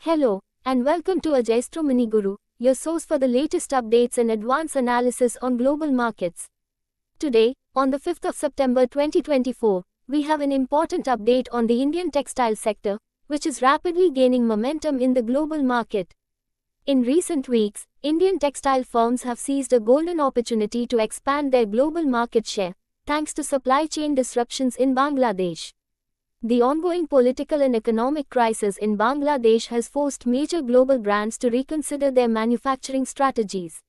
Hello, and welcome to Ajayastro Mini Guru, your source for the latest updates and advanced analysis on global markets. Today, on the 5th of September 2024, we have an important update on the Indian textile sector, which is rapidly gaining momentum in the global market. In recent weeks, Indian textile firms have seized a golden opportunity to expand their global market share, thanks to supply chain disruptions in Bangladesh. The ongoing political and economic crisis in Bangladesh has forced major global brands to reconsider their manufacturing strategies.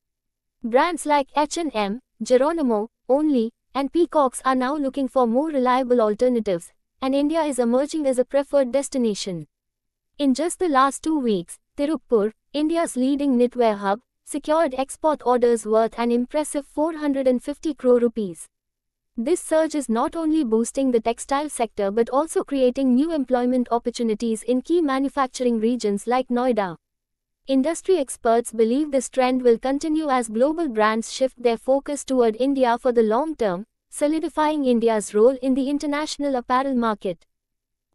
Brands like H&M, Geronimo, Only, and Peacocks are now looking for more reliable alternatives, and India is emerging as a preferred destination. In just the last 2 weeks, Tirupur, India's leading knitwear hub, secured export orders worth an impressive 450 crore rupees. This surge is not only boosting the textile sector but also creating new employment opportunities in key manufacturing regions like Noida. Industry experts believe this trend will continue as global brands shift their focus toward India for the long term, solidifying India's role in the international apparel market.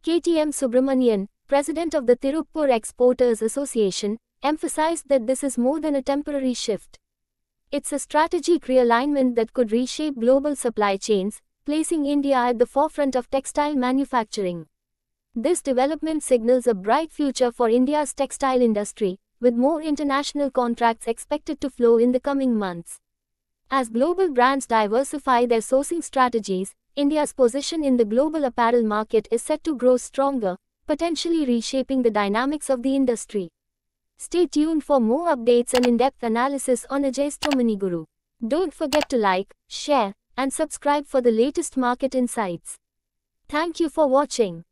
KTM Subramanian, president of the Tirupur Exporters Association, emphasized that this is more than a temporary shift. It's a strategic realignment that could reshape global supply chains, placing India at the forefront of textile manufacturing. This development signals a bright future for India's textile industry, with more international contracts expected to flow in the coming months. As global brands diversify their sourcing strategies, India's position in the global apparel market is set to grow stronger, potentially reshaping the dynamics of the industry. Stay tuned for more updates and in-depth analysis on Ajayastro Mini Guru. Don't forget to like, share, and subscribe for the latest market insights. Thank you for watching.